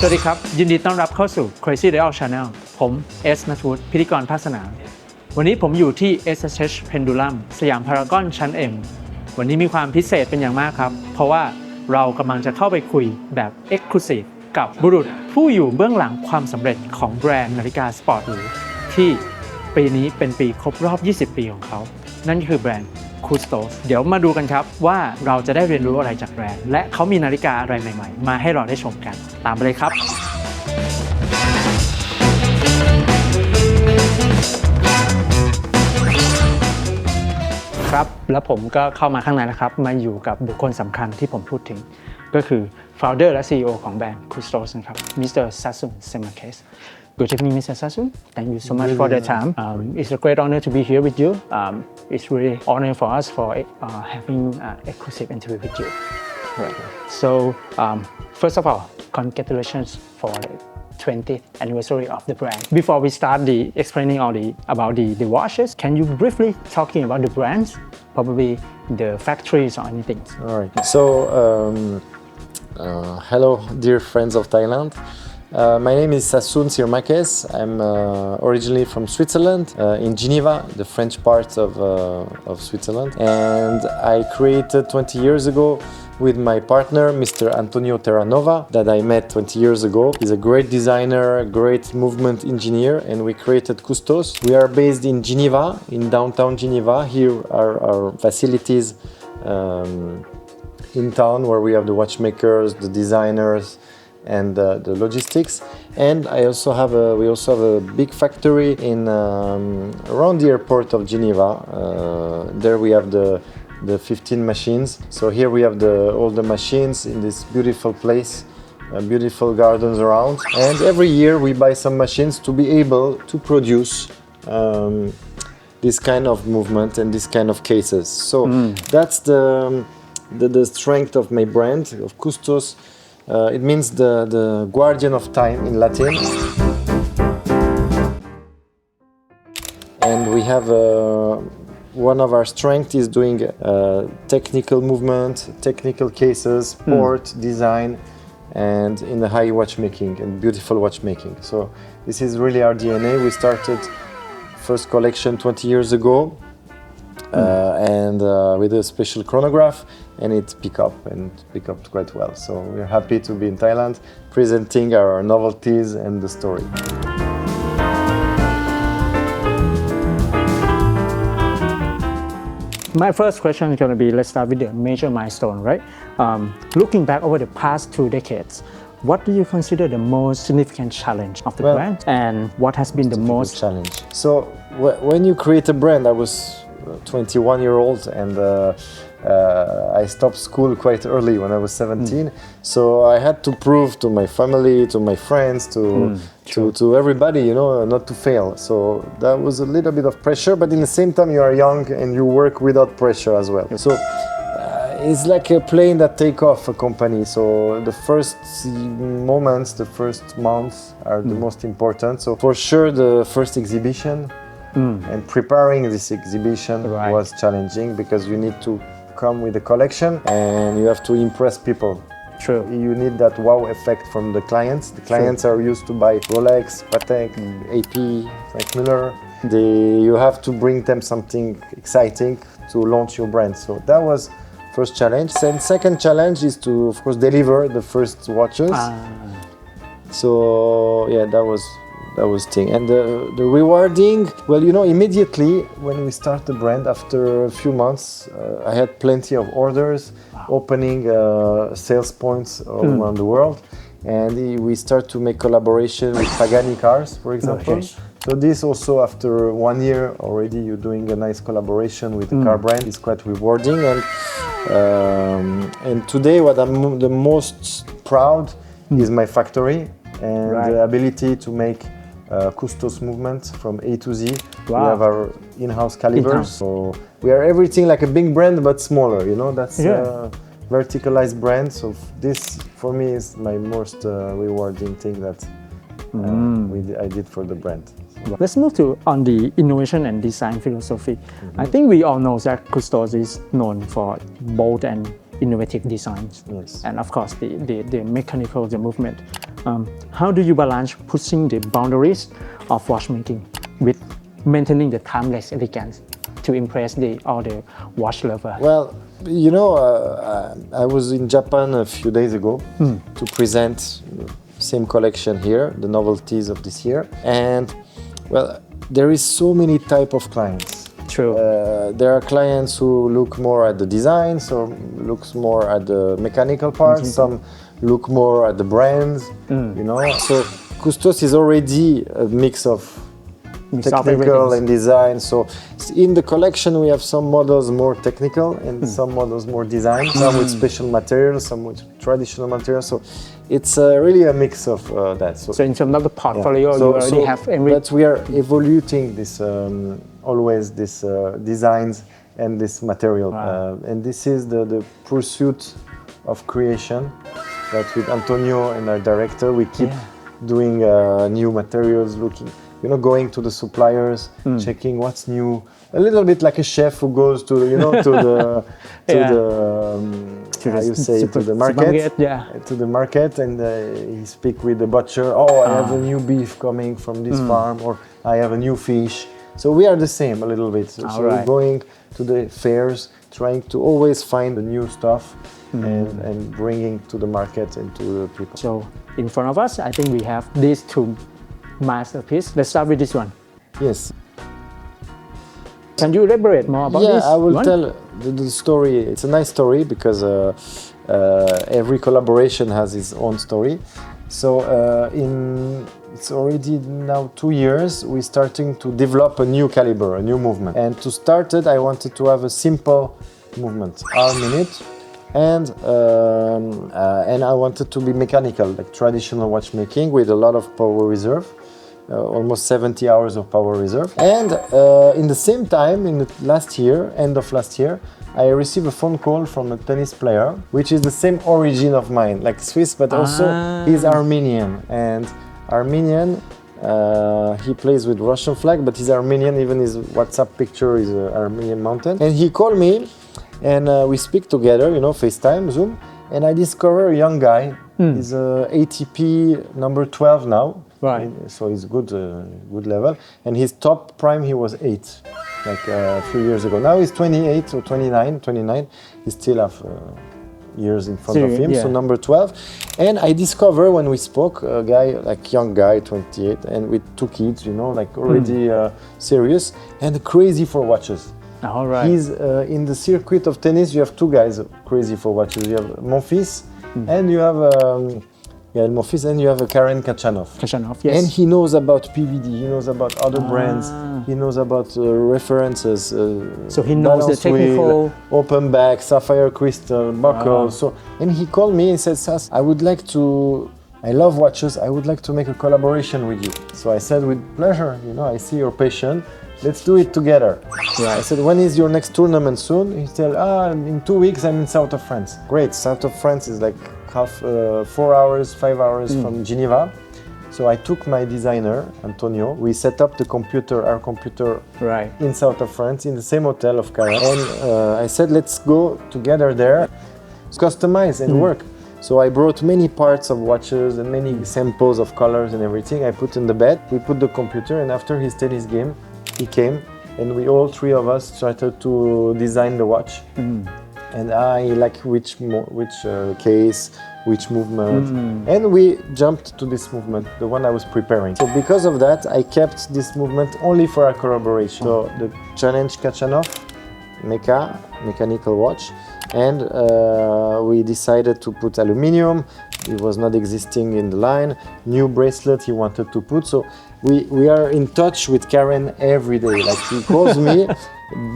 สวัสดีครับยินดีต้อนรับเข้าสู่ Crazy Dial Channel ผมเอสณัฐวุฒิพิธีกรภาคสนามวันนี้ผมอยู่ที่ SSH Pendulum สยามพารากอนชั้น M วันนี้มีความพิเศษเป็นอย่างมากครับเพราะว่าเรากำลังจะเข้าไปคุยแบบ Exclusive กับบุรุษผู้อยู่เบื้องหลังความสำเร็จของแบรนด์นาฬิกาสปอร์ตหรูที่ปีนี้เป็นปีครบรอบ20 ปีของเขานั่นคือแบรนด์CVSTOS เดี๋ยวมาดูกันครับว่าเราจะได้เรียนรู้อะไรจากแบรนด์และเขามีนาฬิกาอะไรใหม่ๆมาให้เราได้ชมกันตามไปเลยครับครับแล้วผมก็เข้ามาข้างในแล้วครับมาอยู่กับบุคคลสำคัญที่ผมพูดถึงก็คือ Founder และ CEO ของแบรนด์ CVSTOS นะครับ Mr. Sassoun Sirmakes Good evening, Mr. Sassoun. Thank you so much for the time. It's a great honor to be here with you. It's really honor for us for having an exclusive interview with you. Right. So, first of all, congratulations for the 20th anniversary of the brand. Before we start explaining about the watches, can you briefly talking about the brands, probably the factories or anything? All right. So, hello, dear friends of Thailand. My name is Sassoun Sirmakes. I'm originally from Switzerland, in Geneva, the French part of Switzerland. And I created 20 years ago with my partner, Mr. Antonio Terranova, that I met 20 years ago. He's a great designer, great movement engineer, and we created CVSTOS. We are based in Geneva, in downtown Geneva. Here are our facilities in town where we have the watchmakers, the designers, and the logistics. And we also have a big factory in around the airport of Geneva. There we have the 15 machines. So here we have all the machines in this beautiful place, beautiful gardens around. And every year we buy some machines to be able to produce this kind of movement and this kind of cases. So that's the strength of my brand, of CVSTOS. It means the guardian of time in Latin. And we have one of our strengths is doing technical movement, technical cases, sport, design, and in the high watchmaking and beautiful watchmaking. So this is really our DNA. We started first collection 20 years ago. And with a special chronograph, and it picked up quite well. So we're happy to be in Thailand, presenting our novelties and the story. My first question is going to be, let's start with the major milestone, right? Looking back over the past 2 decades, what do you consider the most significant challenge of the brand, and what has been the most challenge? So when you create a brand, I was 21-year-old and I stopped school quite early when I was 17. So I had to prove to my family, to my friends, to everybody, you know, not to fail. So that was a little bit of pressure, but in the same time you are young and you work without pressure as well. So it's like a plane that take off a company. So the first moments, the first months are the most important. So for sure the first exhibition and preparing this exhibition was challenging because you need to come with a collection and you have to impress people. True. You need that wow effect from the clients. The clients are used to buy Rolex, Patek, AP, Frank Muller. You have to bring them something exciting to launch your brand. So that was first challenge. And second challenge is to, of course, deliver the first watches. So yeah, that was thing. And the rewarding, well, you know, immediately when we start the brand, after a few months, I had plenty of orders, opening sales points all around the world. And we start to make collaboration with Pagani cars, for example. Okay. So this also, after 1 year already, you're doing a nice collaboration with the car brand. It's quite rewarding. And today, what I'm the most proud is my factory and the ability to make CVSTOS movement from A to Z. We have our in-house calibers. So we are everything like a big brand but smaller, you know, that's a verticalized brand. So this for me is my most rewarding thing that I did for the brand. Let's move on the innovation and design philosophy. I think we all know that CVSTOS is known for bold and innovative designs. Yes. And of course the mechanical, the movement. How do you balance pushing the boundaries of watchmaking with maintaining the timeless elegance to impress all the watch lovers? Well, you know, I was in Japan a few days ago to present same collection here, the novelties of this year, and well, there is so many type of clients. True. There are clients who look more at the design, some looks more at the mechanical parts, some look more at the brands, you know. So Custos is already a mix of technical and design. So in the collection we have some models more technical and some models more design, some with special materials, some with traditional materials. So it's really a mix of that. So in terms of the portfolio, you already have every... But we are evaluating this always this designs and this material, and this is the pursuit of creation. That with Antonio and our director, we keep doing new materials, looking. You know, going to the suppliers, checking what's new. A little bit like a chef who goes to, you know, to the market. To the market, and he speak with the butcher. Oh, I have a new beef coming from this farm, or I have a new fish. So we are the same a little bit. So we're going to the fairs, trying to always find the new stuff and bringing to the market and to the people. So in front of us, I think we have these two masterpiece. Let's start with this one. Yes. Can you elaborate more about this? Yeah, I will tell the story. It's a nice story because every collaboration has its own story. So it's already now 2 years, we're starting to develop a new caliber, a new movement. And to start it, I wanted to have a simple movement, arm in it. And I wanted to be mechanical, like traditional watchmaking with a lot of power reserve. Almost 70 hours of power reserve. And in the same time, in the end of last year, I received a phone call from a tennis player, which is the same origin of mine, like Swiss, but also he's Armenian. And Armenian, he plays with Russian flag, but he's Armenian, even his WhatsApp picture is Armenian mountain. And he called me, and we speak together, you know, FaceTime, Zoom, and I discover a young guy. He's ATP number 12 now. Right. So he's good level. And his top prime, he was 8, like a few years ago. Now he's 28 or 29. He still have years in front of him, so number 12. And I discover when we spoke, a guy, like young guy, 28, and with 2 kids, you know, like already serious and crazy for watches. All right. He's in the circuit of tennis, you have 2 guys crazy for watches. You have Monfils and you have Monfils, and you have Karen Kachanov. Kachanov, yes. And he knows about PVD, he knows about other brands, he knows about references. So he knows the technical... Wheel, open back, sapphire crystal, buckle. So, and he called me and said, Sas, I love watches, I would like to make a collaboration with you. So I said, with pleasure, you know, I see your passion. Let's do it together. Right. I said, when is your next tournament soon? He said, in 2 weeks I'm in south of France. Great, south of France is like 4 hours, 5 hours from Geneva. So I took my designer, Antonio. We set up our computer in south of France, in the same hotel of Karen. And I said, let's go together there, customize and work. So I brought many parts of watches and many samples of colors and everything. I put in the bed, we put the computer, and after his tennis game, he came, and we all 3 of us started to design the watch. And I like which case, which movement, and we jumped to this movement, the one I was preparing. So because of that, I kept this movement only for our collaboration. So the challenge Kachanov, mechanical watch, and we decided to put aluminium. It was not existing in the line. New bracelet he wanted to put. So we are in touch with Karen every day. Like he calls me,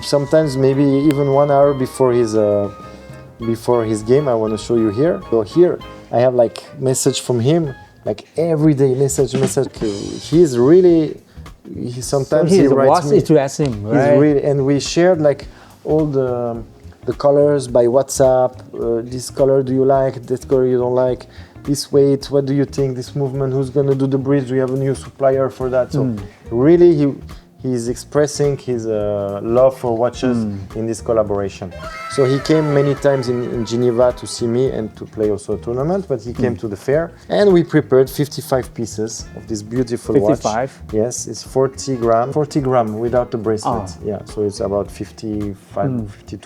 sometimes maybe even 1 hour before his game. I want to show you here. So here I have like message from him, like every day message. He's really. Sometimes he writes me. Interesting, right? And we shared like all the colors by WhatsApp. This color do you like? This color you don't like? This weight, what do you think? This movement, who's gonna do the bridge? We have a new supplier for that. So really, he's expressing his love for watches in this collaboration. So he came many times in Geneva to see me and to play also a tournament, but he came to the fair and we prepared 55 pieces of this beautiful 55? watch. Yes, it's 40 gram without the bracelet. Yeah, so it's about 52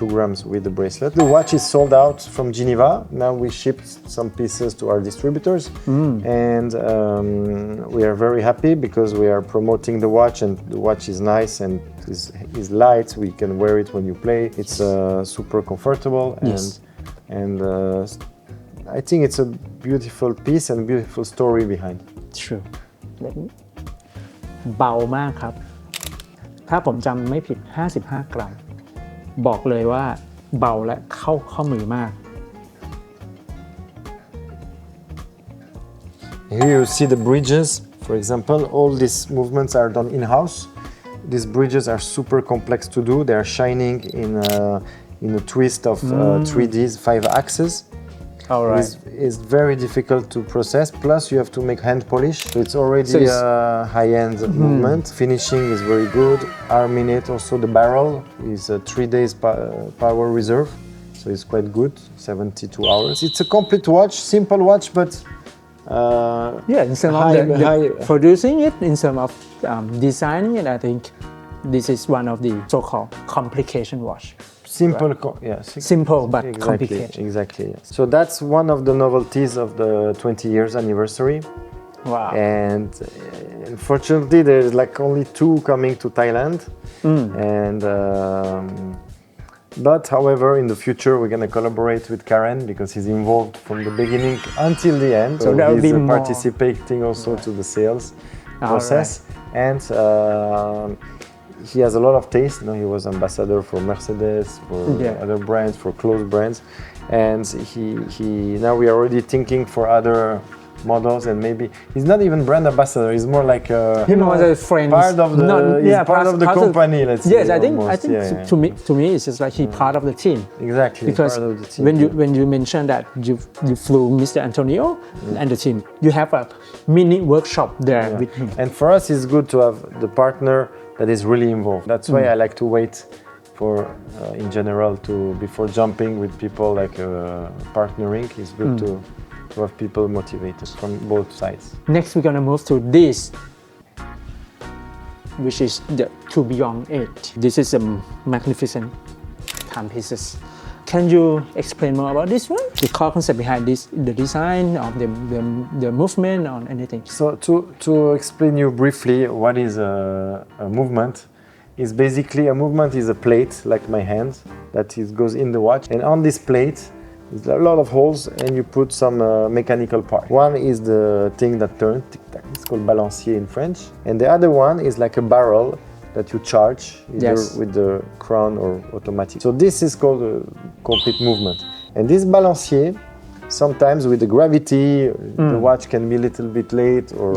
grams with the bracelet. The watch is sold out from Geneva. Now we shipped some pieces to our distributors and we are very happy because we are promoting the watch and the watch is nice and is light. We can wear it when you play. It's super comfortable and I think it's a beautiful piece and beautiful story behind. True. เบามากครับ ถ้าผมจำไม่ผิด 55 กรัม บอกเลยว่าเบาและเข้าข้อมือมาก Here you see the bridges. For example, all these movements are done in-house. These bridges are super complex to do. They are shining in a twist of 3Ds, 5 axes. All right. It's very difficult to process. Plus, you have to make hand polish. So it's already a high-end movement. Finishing is very good. Our minute, also the barrel is a 3 days power reserve. So it's quite good, 72 hours. It's a complete watch, simple watch, but in terms of producing it, in terms of designing it, I think this is one of the so-called complication watch. Simple, right? Simple but complicated. Exactly. Yes. So that's one of the novelties of the 20 years anniversary. Wow. And unfortunately, there's like only 2 coming to Thailand. And but however, in the future, we're going to collaborate with Karen because he's involved from the beginning until the end. So that will be more participating also to the sales process. Right. And he has a lot of taste. You know, he was ambassador for Mercedes, for other brands, for clothes brands, and he now we are already thinking for other models and maybe he's not even brand ambassador. He's more like a friend, part of the part of the company. Let's say. Yes, I think to me it's just like he's part of the team. Exactly. Because part of the team, when you mentioned that you flew Mr. Antonio and the team, you have a mini workshop there with him. And for us, it's good to have the partner that is really involved. That's why I like to wait for, in general, before jumping with people like partnering. It's good to have people motivated from both sides. Next, we're gonna move to this, which is the Tourbillon 8. This is a magnificent timepieces. Can you explain more about this one? The core concept behind this, the design of the movement or anything? So to explain you briefly what is a movement, is basically a movement is a plate like my hand that goes in the watch, and on this plate there's a lot of holes and you put some mechanical part. One is the thing that turns, tic-tac, it's called balancier in French, and the other one is like a barrel that you charge either with the crown or automatic. So this is called a complete movement. And this balancier, sometimes with the gravity, the watch can be a little bit late or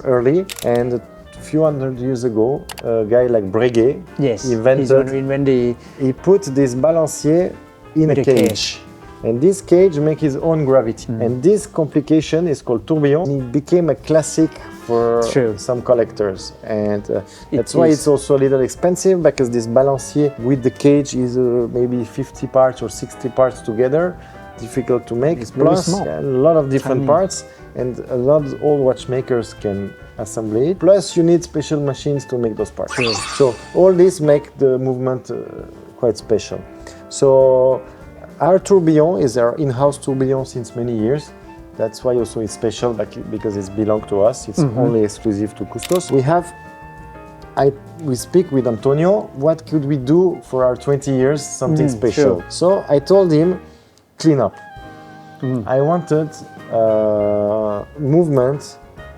early. And a few hundred years ago, a guy like Breguet he put this balancier in a cage. And this cage makes his own gravity. And this complication is called tourbillon. It became a classic for some collectors. And that's why it's also a little expensive, because this balancier with the cage is maybe 50 parts or 60 parts together. Difficult to make. It's plus a lot of different parts, and a lot of old watchmakers can assemble it. Plus you need special machines to make those parts. So all this make the movement quite special. So our tourbillon is our in-house tourbillon since many years. That's why also it's special, because it's belong to us. It's only exclusive to Custos. We speak with Antonio, what could we do for our 20 years, something special. So I told him, clean up. I wanted movement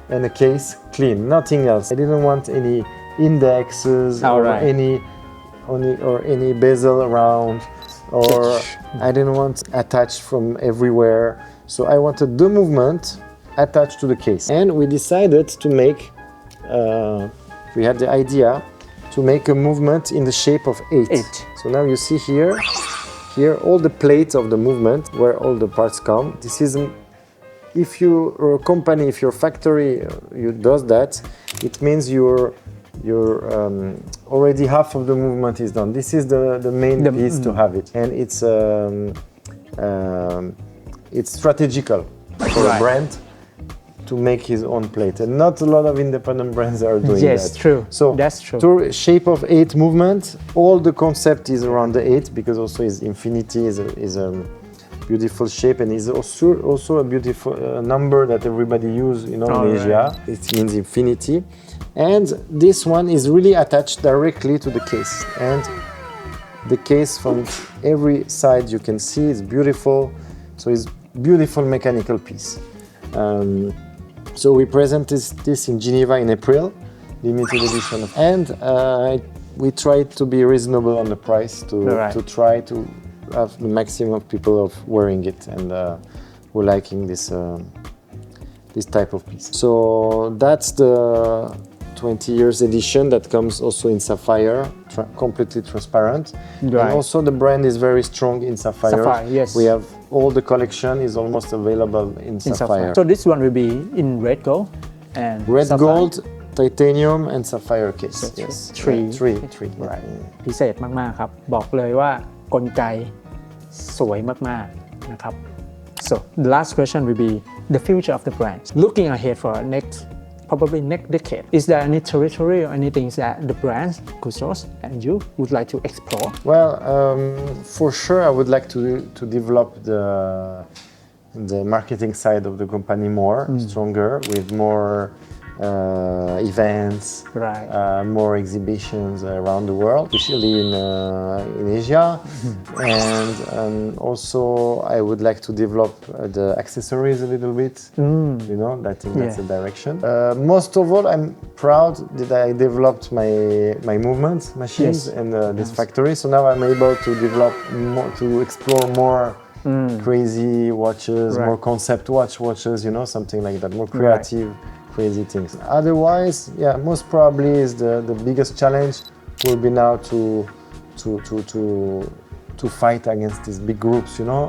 and a case clean, nothing else. I didn't want any indexes or any bezel around, or I didn't want attached from everywhere. So I wanted the movement attached to the case. And we decided to make, we had the idea to make a movement in the shape of 8. So now you see here all the plates of the movement where all the parts come. This is, if your company, if your factory you does that, it means you're already half of the movement is done. This is the main piece to have it, and it's strategical for a brand to make his own plate, and not a lot of independent brands are doing that. Yes, true. So that's true. To shape of 8 movement, all the concept is around the 8 because also his infinity is a beautiful shape and is also a beautiful number that everybody use in Asia. Right. It means infinity, and this one is really attached directly to the case, and the case from every side you can see is beautiful. So it's beautiful mechanical piece. So we presented this in Geneva in April, limited edition, and we tried to be reasonable on the price to try to have the maximum of people of wearing it and who liking this type of piece. So that's the 20 years edition that comes also in sapphire, completely transparent. Right. And also the brand is very strong in sapphire. Sapphire, yes. We have all the collection is almost available in sapphire. So this one will be in red gold and red sapphire. Gold, titanium and sapphire case. So yes. Three. Right. พิเศษมากๆครับบอกเลยว่ากลไกสวยมากๆนะครับ So the last question will be the future of the brand. Looking ahead for probably next decade, is there any territory or anything that the brands, Kustos and you, would like to explore? Well, for sure, I would like to develop the marketing side of the company more, stronger, with more events, more exhibitions around the world, especially in Asia. And also I would like to develop the accessories a little bit. You know, I think that's the direction. Most of all, I'm proud that I developed my movement machines in this factory. So now I'm able to develop more, to explore more crazy watches, more concept watches, you know, something like that, more creative. Crazy things. Otherwise, most probably is the biggest challenge will be now to fight against these big groups, you know,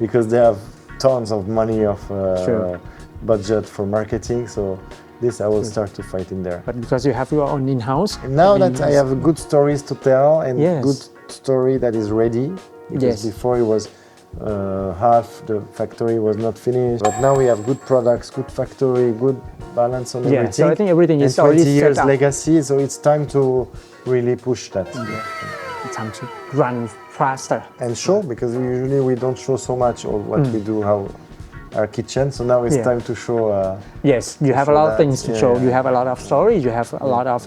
because they have tons of money of budget for marketing. So this I will start to fight in there. But because you have your own in-house. And now that I have good stories to tell and good story that is ready, because before it was half the factory was not finished, but now we have good products, good factory, good balance on everything. So I think everything is already 20 years set up. legacy, so it's time to really push that. It's time to run faster and show, because usually we don't show so much of what we do, how our kitchen, so now it's time to show. Yes, you have a lot of things to show. You have a lot of stories, you have a lot of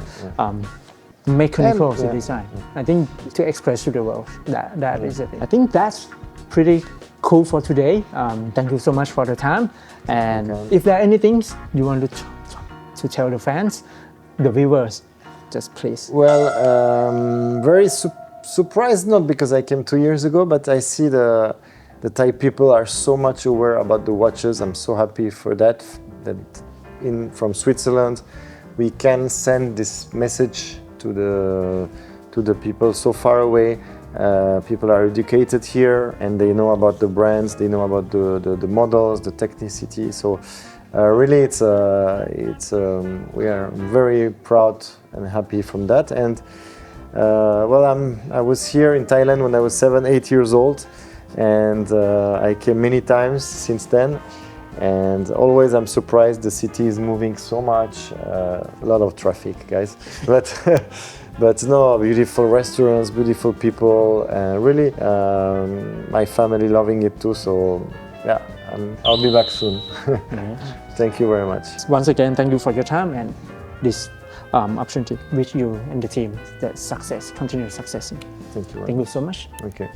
mechanical design. I think to express to the world, that is it. I think that's pretty cool for today. Thank you so much for the time. And if there are anything you want to tell the fans, the viewers, just please. Well, very surprised, not because I came 2 years ago, but I see the Thai people are so much aware about the watches. I'm so happy for that from Switzerland we can send this message to the people so far away. People are educated here and they know about the brands, they know about the models, the technicity. So really, we are very proud and happy from that. And I was here in Thailand when I was 7-8 years old, and I came many times since then. And always I'm surprised the city is moving so much. A lot of traffic, guys, but no, beautiful restaurants, beautiful people, and really my family loving it too. So I'll be back soon. Thank you very much. Once again, thank you for your time and this opportunity. Wish you and the team that success, continued success. Thank you. Thank you so much. Okay.